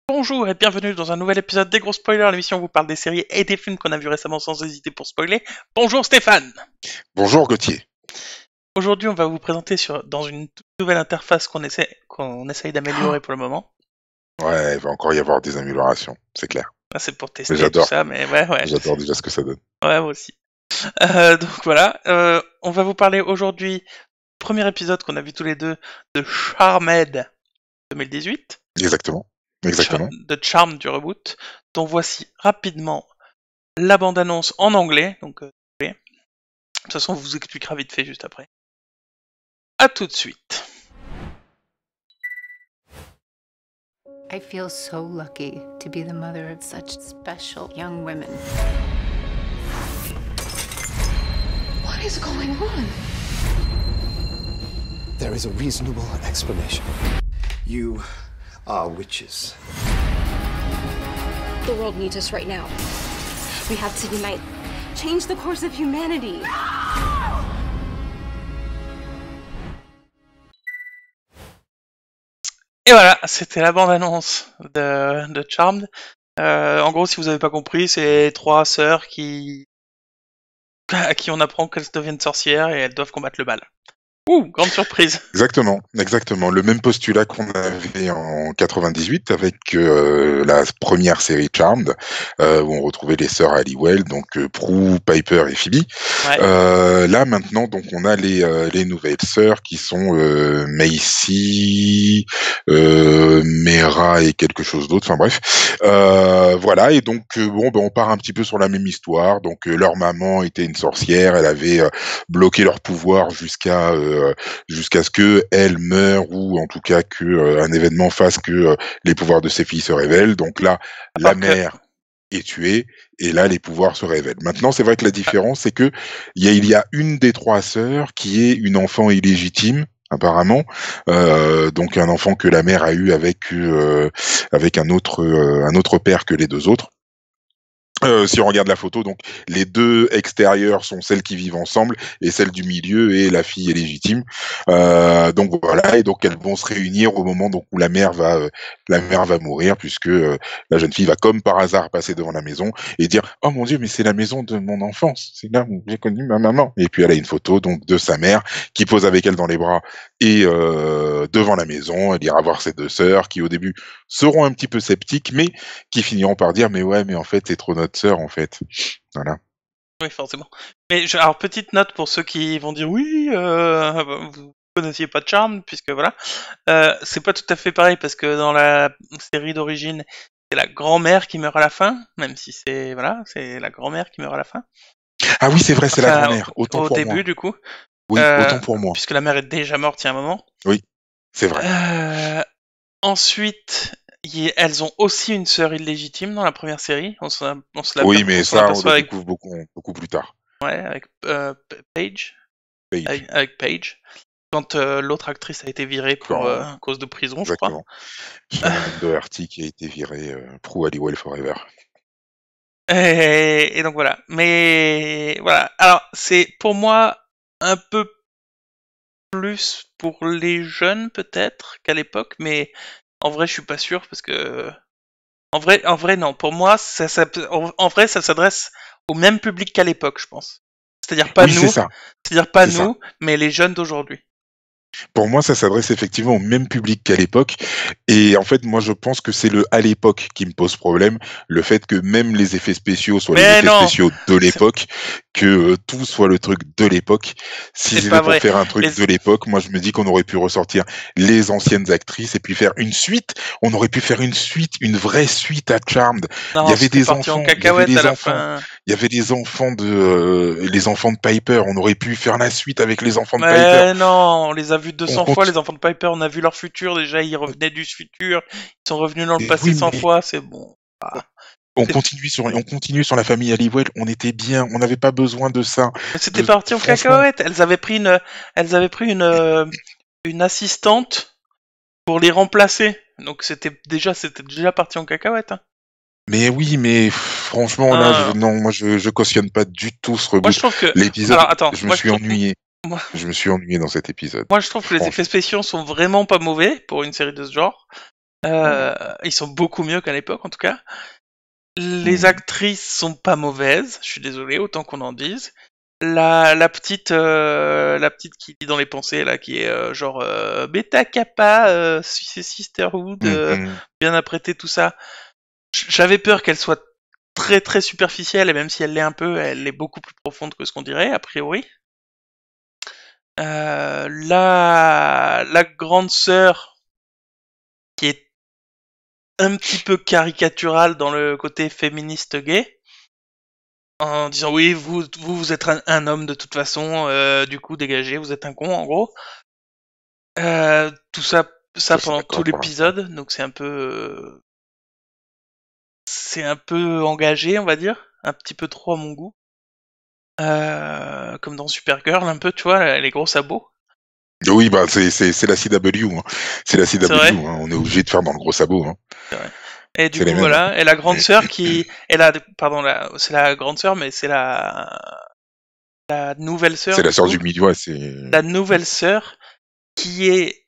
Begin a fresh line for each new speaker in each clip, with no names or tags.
Bonjour et bienvenue dans un nouvel épisode des Gros Spoilers, l'émission où on vous parle des séries et des films qu'on a vus récemment sans hésiter pour spoiler. Bonjour Stéphane.
Bonjour Gauthier.
Aujourd'hui on va vous présenter dans une toute nouvelle interface qu'on essaye d'améliorer pour le moment.
Ouais, il va encore y avoir des améliorations, c'est clair.
Ah, c'est pour
Mais
tester tout
j'adore.
ça, mais ouais.
J'adore déjà ce que ça donne.
Ouais, moi aussi. Donc voilà, on va vous parler aujourd'hui, premier épisode qu'on a vu tous les deux, de Charmed 2018.
Exactement.
De Charmed du reboot, dont voici rapidement la bande-annonce en anglais, donc de toute façon, on vous expliquera vite fait juste après. À tout de suite.
I feel so lucky to be the mother of such special young women.
What is going on?
There is a reasonable explanation. You are witches.
The world needs us right now. We have to unite. Change the course of humanity.
Et voilà, c'était la bande-annonce de Charmed. En gros, si vous avez pas compris, c'est trois sœurs à qui on apprend qu'elles deviennent sorcières et elles doivent combattre le mal. Ouh, grande surprise.
Exactement. Le même postulat qu'on avait en 98 avec la première série Charmed, où on retrouvait les sœurs Halliwell, donc Prue, Piper et Phoebe.
Ouais.
Là maintenant, donc on a les nouvelles sœurs qui sont Macy, Mera et quelque chose d'autre. Enfin bref, voilà. Et donc on part un petit peu sur la même histoire. Donc leur maman était une sorcière, elle avait bloqué leur pouvoir jusqu'à ce que elle meure ou en tout cas que un événement fasse que les pouvoirs de ses filles se révèlent. Donc là, la mère est tuée et là les pouvoirs se révèlent. Maintenant, c'est vrai que la différence c'est que il y a une des trois sœurs qui est une enfant illégitime apparemment, donc un enfant que la mère a eu avec un autre père que les deux autres. Si on regarde la photo, donc les deux extérieures sont celles qui vivent ensemble et celle du milieu est la fille légitime. Donc voilà, et donc elles vont se réunir au moment donc où la mère va mourir, puisque la jeune fille va comme par hasard passer devant la maison et dire oh mon Dieu, mais c'est la maison de mon enfance, c'est là où j'ai connu ma maman. Et puis elle a une photo donc de sa mère qui pose avec elle dans les bras et devant la maison. Elle ira voir ses deux sœurs qui au début seront un petit peu sceptiques, mais qui finiront par dire mais ouais, mais en fait c'est trop notre sœur en fait. Voilà.
Oui, forcément. Mais alors, petite note pour ceux qui vont dire oui, vous connaissiez pas Charmed, puisque voilà. C'est pas tout à fait pareil, parce que dans la série d'origine, c'est la grand-mère qui meurt à la fin, même si c'est la grand-mère qui meurt à la fin.
Ah oui, c'est vrai, c'est la
Enfin,
grand-mère. Autant
au
pour
début,
moi.
du coup.
Oui, autant pour moi.
Puisque la mère est déjà morte il y a un moment.
Oui, c'est vrai.
Ensuite, elles ont aussi une sœur illégitime dans la première série.
Oui, mais ça, on le
avec,
découvre beaucoup plus tard.
ouais, avec Paige.
Paige.
Avec Paige. Quand l'autre actrice a été virée pour cause de prison,
exactement.
Je crois.
Shannon Doherty qui a été virée Prue Halliwell Forever.
Et donc voilà. Mais voilà. Alors, c'est pour moi un peu plus pour les jeunes peut-être qu'à l'époque, mais en vrai, je suis pas sûr parce que en vrai, non. Pour moi, en vrai, ça s'adresse au même public qu'à l'époque, je pense. C'est-à-dire pas
oui,
nous.
c'est ça.
C'est-à-dire pas
C'est
nous,
ça.
mais les jeunes d'aujourd'hui.
Pour moi, ça s'adresse effectivement au même public qu'à l'époque. Et en fait, moi, je pense que c'est le à l'époque qui me pose problème. Le fait que même les effets spéciaux soient les effets spéciaux de l'époque, que tout soit le truc de l'époque. Si c'était pour faire un truc de l'époque, moi, je me dis qu'on aurait pu ressortir les anciennes actrices et puis faire une suite. On aurait pu faire une suite, une vraie suite à Charmed.
Non,
il y avait des enfants, il y avait des enfants.
Fin.
Il y avait les enfants de Piper. On aurait pu faire la suite avec les enfants de
mais
Piper.
Non, on les a vus 200 fois, les enfants de Piper. On a vu leur futur. Déjà, ils revenaient du futur. Ils sont revenus dans le passé 100 fois. C'est bon.
On continue sur la famille Halliwell. On était bien. On n'avait pas besoin de ça.
C'était parti en cacahuète. Elles avaient pris une assistante pour les remplacer. Donc c'était déjà parti en cacahuète. Hein.
Mais oui, mais franchement, là, moi, je cautionne pas du tout ce reboot.
Moi, je trouve que
l'épisode, je me suis ennuyé. Je me suis ennuyé dans cet épisode.
Moi, je trouve que les effets spéciaux sont vraiment pas mauvais pour une série de ce genre. Ils sont beaucoup mieux qu'à l'époque, en tout cas. Les actrices sont pas mauvaises, je suis désolé, autant qu'on en dise. La petite qui lit dans les pensées là, qui est genre Beta Kappa, Sisterhood, bien apprêtée, tout ça. J'avais peur qu'elle soit très très superficielle, et même si elle l'est un peu, elle est beaucoup plus profonde que ce qu'on dirait a priori. La grande sœur qui est un petit peu caricaturale dans le côté féministe gay. En disant oui, vous êtes un homme de toute façon, du coup dégagez, vous êtes un con en gros. Tout ça pendant tout l'épisode, donc c'est un peu engagé, on va dire, un petit peu trop à mon goût. Comme dans Supergirl un peu, tu vois, les gros sabots.
Oui, bah c'est la CW, hein. C'est la CW,
vrai.
hein. On est obligé de faire dans le gros sabot, hein.
C'est vrai. Et du
C'est les
coup
mêmes.
voilà, et la grande sœur qui, c'est la grande sœur, mais c'est la nouvelle sœur.
C'est la
du
sœur
coup.
du milieu, ouais, c'est
La nouvelle sœur qui est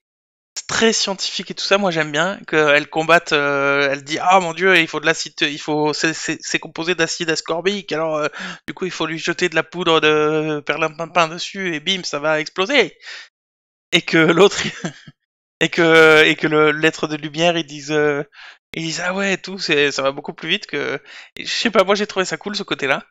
très scientifique et tout ça, moi j'aime bien qu'elle combatte, elle dit ah mon dieu, il faut de l'acide, c'est composé d'acide ascorbique, alors du coup il faut lui jeter de la poudre de perlimpinpin dessus et bim, ça va exploser. Et que l'autre et que le l'être de lumière ils disent ah ouais, tout ça va beaucoup plus vite que, et je sais pas, moi j'ai trouvé ça cool ce côté-là.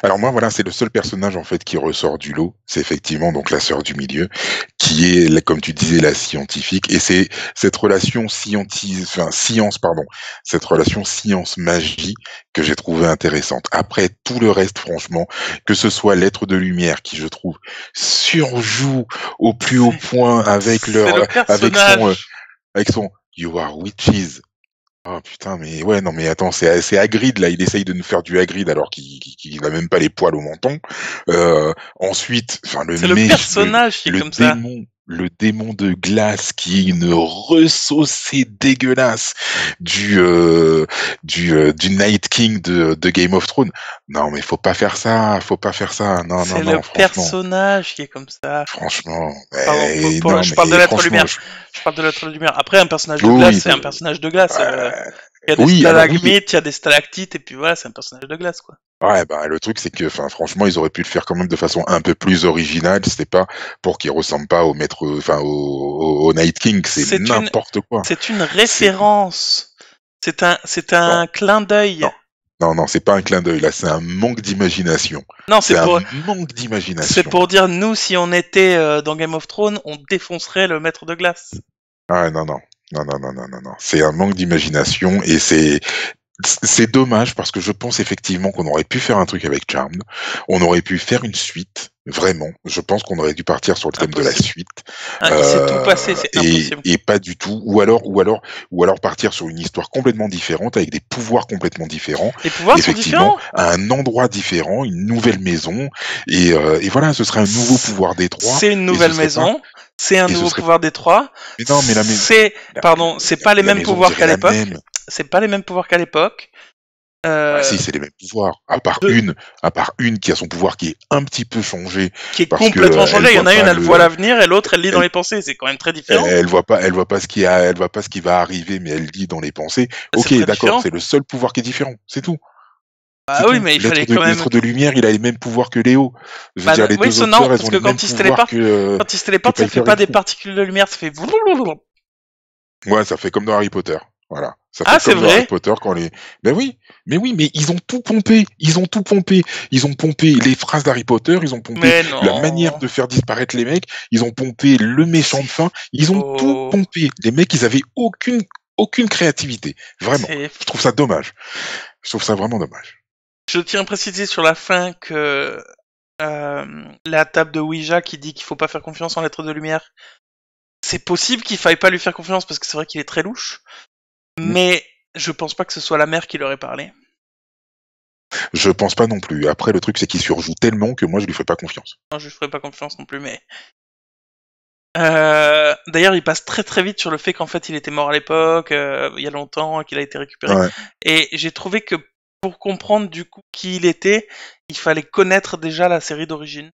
Alors moi, voilà, c'est le seul personnage en fait qui ressort du lot. C'est effectivement donc la sœur du milieu, qui est, comme tu disais, la scientifique. Et c'est cette relation science, pardon, cette relation science-magie que j'ai trouvé intéressante. Après, tout le reste, franchement, que ce soit l'être de lumière, qui je trouve surjoue au plus haut point avec avec son You are witches. Oh putain, mais ouais, non, mais attends, c'est Hagrid, là, il essaye de nous faire du Hagrid alors qu'il a même pas les poils au menton. Ensuite, enfin,
C'est le personnage qui est comme ça.
Le démon de glace qui est une ressaucée dégueulasse du Night King de Game of Thrones. Non, mais faut pas faire ça. Non,
C'est
non,
le
franchement.
personnage qui est comme ça.
Franchement.
Pardon, je parle de l'être lumière. Je parle de l'être lumière. Après, un personnage de glace, c'est un personnage de glace. Il y a des stalagmites, il y a des stalactites, et puis voilà, c'est un personnage de glace, quoi.
Ouais, bah le truc c'est que, enfin, franchement, ils auraient pu le faire quand même de façon un peu plus originale. C'était pas pour qu'il ressemble pas au maître, enfin au Night King. C'est n'importe quoi.
C'est une référence. C'est un clin d'œil.
Non, c'est pas un clin d'œil. Là, c'est un manque d'imagination.
Non, c'est
un manque d'imagination.
C'est pour dire, nous, si on était dans Game of Thrones, on défoncerait le maître de glace.
Ah non. C'est un manque d'imagination et c'est dommage parce que je pense effectivement qu'on aurait pu faire un truc avec Charmed. On aurait pu faire une suite, vraiment. Je pense qu'on aurait dû partir sur le thème de la suite.
Il s'est tout passé, c'est impossible.
Et pas du tout. Ou alors partir sur une histoire complètement différente avec des pouvoirs complètement différents.
Les pouvoirs sont différents.
À un endroit différent, une nouvelle maison. Et voilà, ce serait un nouveau pouvoir des trois.
C'est une nouvelle maison. C'est un nouveau pouvoir des trois.
Mais non, mais
c'est pas les mêmes pouvoirs qu'à l'époque. C'est pas les mêmes pouvoirs qu'à l'époque.
Si, c'est les mêmes pouvoirs. À part une qui a son pouvoir qui est un petit peu changé.
Qui est complètement changé. Il y en a une, elle voit l'avenir, et l'autre, elle lit dans les pensées. C'est quand même très différent.
Elle voit pas ce qui va arriver, mais elle lit dans les pensées. Ok, d'accord, c'est le seul pouvoir qui est différent. C'est tout.
Ah oui, mais il fallait quand même.
L'être de lumière, il a les mêmes pouvoirs que Léo. Je veux dire, les deux autres sœurs, elles ont les mêmes pouvoirs que.
Quand il se téléporte, ça fait pas des particules de lumière, ça fait.
Ouais, ça fait comme dans Harry Potter. Voilà. Ça
fait
comme dans Harry Potter quand les. Mais ils ont tout pompé. Ils ont pompé les phrases d'Harry Potter, ils ont pompé la manière de faire disparaître les mecs, ils ont pompé le méchant de fin, ils ont tout pompé. Les mecs, ils avaient aucune créativité. Vraiment. Je trouve ça dommage. Je trouve ça vraiment dommage.
Je tiens à préciser sur la fin que la table de Ouija qui dit qu'il faut pas faire confiance en l'être de lumière, c'est possible qu'il faille pas lui faire confiance parce que c'est vrai qu'il est très louche, mais je pense pas que ce soit la mère qui leur ait parlé.
Je pense pas non plus. Après, le truc c'est qu'il surjoue tellement que moi je lui ferai pas confiance.
Non, je lui ferai pas confiance non plus, mais d'ailleurs, il passe très très vite sur le fait qu'en fait il était mort à l'époque, il y a longtemps, qu'il a été récupéré.
Ouais.
Et j'ai trouvé que pour comprendre du coup qui il était, il fallait connaître déjà la série d'origine.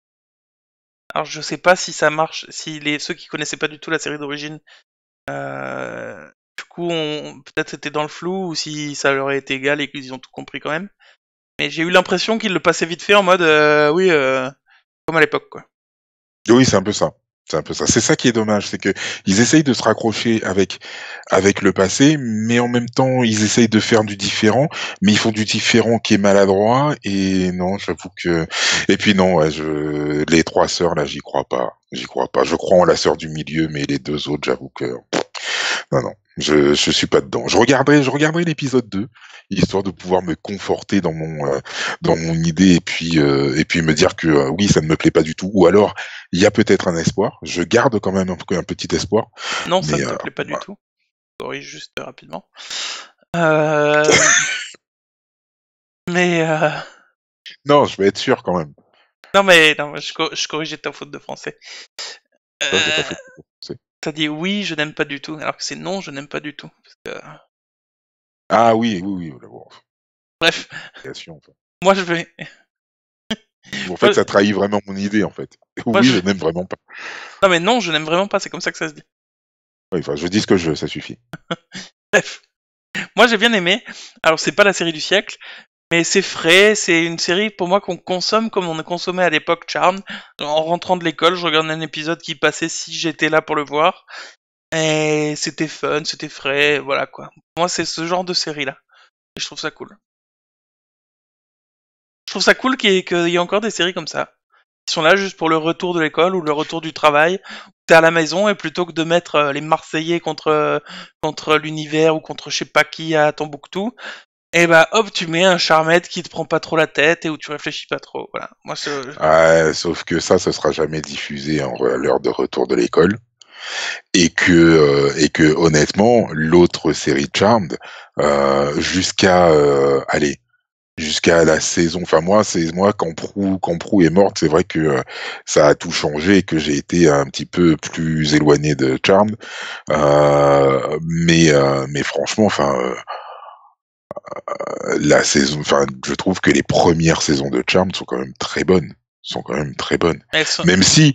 Alors je sais pas si ça marche, si ceux qui connaissaient pas du tout la série d'origine, du coup peut-être c'était dans le flou ou si ça leur a été égal et qu'ils ont tout compris quand même. Mais j'ai eu l'impression qu'ils le passaient vite fait en mode oui, comme à l'époque quoi.
Oui, c'est un peu ça. C'est un peu ça. C'est ça qui est dommage, c'est que ils essayent de se raccrocher avec le passé, mais en même temps, ils essayent de faire du différent, mais ils font du différent qui est maladroit, et non, j'avoue que... Et puis non, ouais, les trois sœurs, là, j'y crois pas. J'y crois pas. Je crois en la sœur du milieu, mais les deux autres, j'avoue que... Non, non, je suis pas dedans. Je regarderai l'épisode 2, histoire de pouvoir me conforter dans mon idée et puis me dire que oui, ça ne me plaît pas du tout. Ou alors, il y a peut-être un espoir. Je garde quand même un petit espoir.
Non, ça
Mais,
ne te plaît pas du
voilà.
tout. Corrige juste rapidement. Euh, mais
Non, je vais être sûr quand même.
non, mais je corrigeais ta faute de français.
Ça, j'ai pas
Euh,
fait.
T'as dit oui, je n'aime pas du tout, alors que c'est non, je n'aime pas du tout. Parce que,
Ah oui, oui, oui. Bon,
bref,
création, enfin.
moi je vais.
En fait, ça trahit vraiment mon idée, en fait.
Moi,
Oui,
je-
je n'aime vraiment pas.
Non, mais non, je n'aime vraiment pas, c'est comme ça que ça se dit.
Oui, enfin, je dis ce que je veux, ça suffit.
Bref, moi j'ai bien aimé. Alors, c'est pas la série du siècle, mais c'est frais, c'est une série pour moi qu'on consomme comme on a consommé à l'époque Charmed. En rentrant de l'école, je regardais un épisode qui passait si j'étais là pour le voir. Et c'était fun, c'était frais, voilà quoi. Moi, c'est ce genre de série-là. Et je trouve ça cool. Je trouve ça cool qu'il y ait encore des séries comme ça. Qui sont là juste pour le retour de l'école ou le retour du travail. T'es à la maison et plutôt que de mettre les Marseillais contre l'univers ou contre je sais pas qui à Tombouctou, et bah hop, tu mets un Charmed qui te prend pas trop la tête et où tu réfléchis pas trop. Voilà. Moi,
Ah, sauf que ça sera jamais diffusé à l'heure de retour de l'école. Et que honnêtement, l'autre série Charmed, jusqu'à la saison, enfin moi quand Prue est morte, c'est vrai que ça a tout changé et que j'ai été un petit peu plus éloigné de Charmed. Mais franchement, enfin la saison, enfin je trouve que les premières saisons de Charmed sont quand même très bonnes. Sont quand même très bonnes.
elles sont-
Même si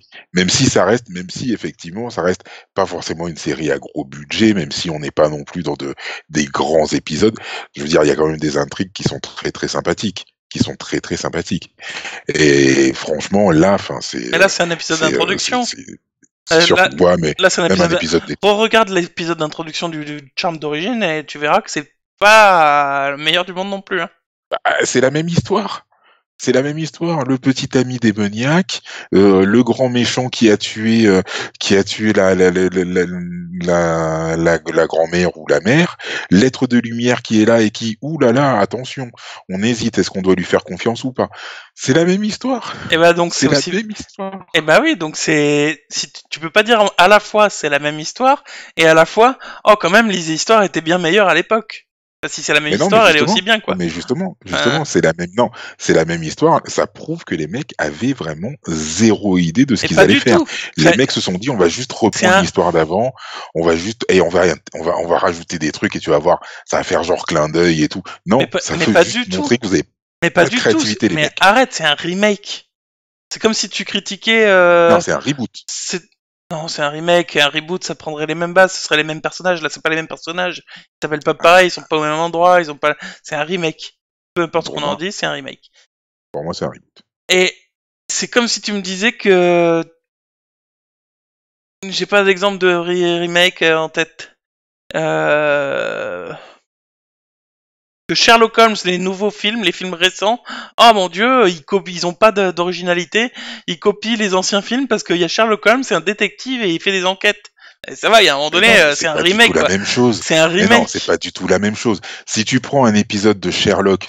effectivement ça reste pas forcément une série à gros budget, même si on n'est pas non plus dans des grands épisodes. Je veux dire, il y a quand même des intrigues qui sont très très sympathiques, Et franchement, là, enfin,
Mais là, c'est un épisode d'introduction.
c'est sûr
Là,
que ouais, mais
là, c'est un
même un
épisode.
épisode des...
Regarde l'épisode d'introduction du Charmed d'origine et tu verras que c'est pas le meilleur du monde non plus. Hein.
c'est la même histoire. C'est la même histoire. Le petit ami démoniaque, le grand méchant qui a tué la grand-mère ou la mère, l'être de lumière qui est là et qui, ouh là là, attention, on hésite, est-ce qu'on doit lui faire confiance ou pas? C'est la même histoire.
Et bah donc
C'est
c'est
la
aussi.
même histoire.
Et bah oui, donc c'est. Si tu peux pas dire à la fois c'est la même histoire et à la fois oh quand même les histoires étaient bien meilleures à l'époque. Si c'est la même
Mais non, mais
histoire, elle est
justement,
aussi bien quoi.
mais justement,
Euh,
c'est la même, non, c'est la même histoire. Ça prouve que les mecs avaient vraiment zéro idée de ce
Et
qu'ils
pas
allaient
du
faire.
tout.
Les
C'est-
mecs se sont dit, on va juste
C'est
reprendre
un.
l'histoire d'avant, on va rajouter des trucs et tu vas voir, ça va faire genre clin d'œil et tout. Non, ça
Mais
veut
pas
juste
du tout.
montrer que vous avez
Mais
pas
pas
de
du tout.
créativité, les
Mais
mecs.
arrête, c'est un remake. C'est comme si tu critiquais.
Non, c'est un reboot.
Non, c'est un remake, un reboot, ça prendrait les mêmes bases, ce seraient les mêmes personnages. Là, c'est pas les mêmes personnages. Ils s'appellent pas pareil, ils sont pas au même endroit, ils ont pas. C'est un remake. Peu importe ce
Pour
qu'on en
moi,
dit, c'est un remake.
pour moi, c'est un reboot.
Et c'est comme si tu me disais que j'ai pas d'exemple de remake en tête. Que Sherlock Holmes, les nouveaux films, les films récents, oh mon dieu, ils ont pas d'originalité, ils copient les anciens films parce qu'il y a Sherlock Holmes, c'est un détective et il fait des enquêtes. Et ça va, il y a un moment
Mais
donné,
non, mais
c'est
c'est
un
pas du
remake
tout la
quoi.
même chose.
C'est un
Mais non, c'est
remake.
pas du tout la même chose. Si tu prends un épisode de Sherlock,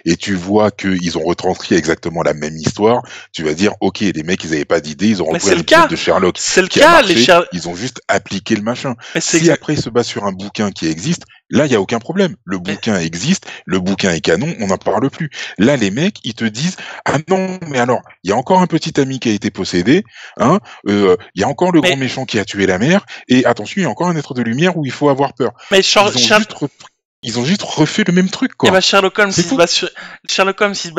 et tu vois qu'ils ont retranscrit exactement la même histoire, tu vas dire, ok, les mecs, ils avaient pas d'idée, ils ont
Mais
repris
c'est
un
le
épisode
cas.
de Sherlock
C'est le
qui a
cas,
marché, ils ont juste appliqué le machin.
Mais c'est
Si
exact.
après ils se basent sur un bouquin qui existe, là, il y a aucun problème. Le
Mais-
bouquin existe, le bouquin est canon, on n'en parle plus. Là, les mecs, ils te disent, ah non, mais alors, il y a encore un petit ami qui a été possédé, hein, il y a encore le
Mais-
grand méchant qui a tué la mère, et attention, il y a encore un être de lumière où il faut avoir peur.
Mais
Ils ont juste refait le même truc, quoi.
Eh ben, Sherlock Holmes,
C'est
il se
tout.
base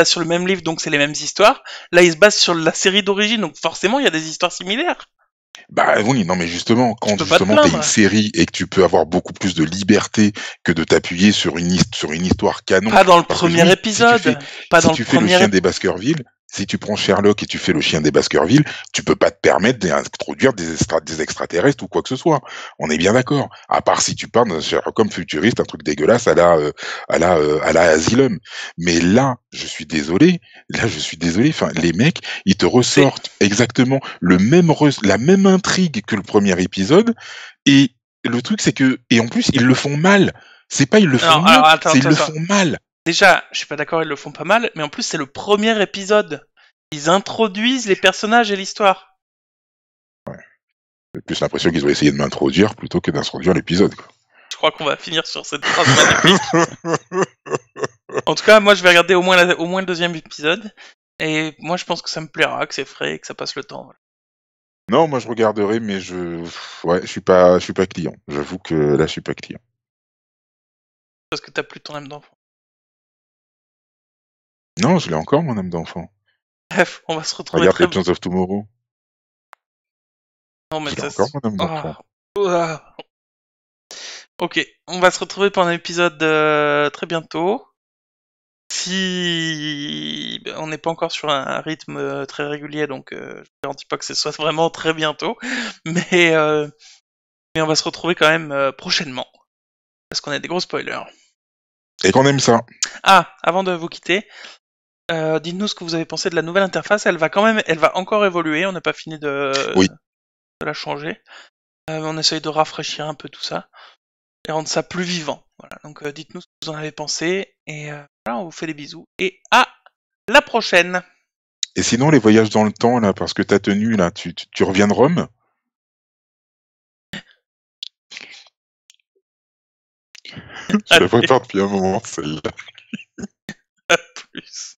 sur le même livre, donc c'est les mêmes histoires. Là, il se base sur la série d'origine, donc forcément, il y a des histoires similaires.
Bah oui, non mais justement,
Tu
quand
peux pas te
justement t'es une
plaindre.
série et que tu peux avoir beaucoup plus de liberté que de t'appuyer sur sur une histoire canon.
Pas dans le
Parce que
premier
oui,
épisode. Pas
si
dans le
tu fais le
premier
chien des Baskerville, si tu prends Sherlock et tu fais le chien des Baskerville, tu peux pas te permettre d'introduire des extraterrestres ou quoi que ce soit. On est bien d'accord. À part si tu pars dans un Sherlock Holmes futuriste, un truc dégueulasse à la Asylum. Mais là, je suis désolé. Là, je suis désolé. Enfin, les mecs, ils te
C'est
ressortent exactement la même intrigue que le premier épisode. Et le truc, c'est que, et en plus, ils le font mal. C'est pas ils le font
alors,
mieux,
alors attends,
c'est ils
attends,
le
attends.
font mal.
Déjà, je suis pas d'accord, ils le font pas mal, mais en plus c'est le premier épisode. Ils introduisent les personnages et l'histoire.
J'ai plus l'impression qu'ils ont essayé de m'introduire plutôt que d'introduire l'épisode, quoi.
Je crois qu'on va finir sur cette phrase magnifique. En tout cas, moi je vais regarder au moins le deuxième épisode. Et moi je pense que ça me plaira, que c'est frais, que ça passe le temps. Voilà.
Non, moi je regarderai, mais ouais, je suis pas client. J'avoue que là, je suis pas client.
Parce que t'as plus ton âme d'enfant.
Non, je l'ai encore, mon âme d'enfant.
Bref, on va se retrouver
Regarde
très...
Legends of Tomorrow.
Non mais
Je l'ai
ça...
encore, mon âme d'enfant.
Ah. Ok, on va se retrouver pour un épisode très bientôt. Si on n'est pas encore sur un rythme très régulier, donc je ne garantis pas que ce soit vraiment très bientôt, mais, euh, mais on va se retrouver quand même prochainement, parce qu'on a des gros spoilers.
Et qu'on aime ça.
Ah, avant de vous quitter, dites-nous ce que vous avez pensé de la nouvelle interface. Elle va encore évoluer. On n'a pas fini
Oui.
de la changer. On essaye de rafraîchir un peu tout ça et rendre ça plus vivant. Voilà. Donc dites-nous ce que vous en avez pensé et voilà, on vous fait des bisous et à la prochaine.
Et sinon, les voyages dans le temps, là, parce que t'as tenu, là, tu reviens de Rome? Je la prépare depuis un moment, celle-là.
À plus.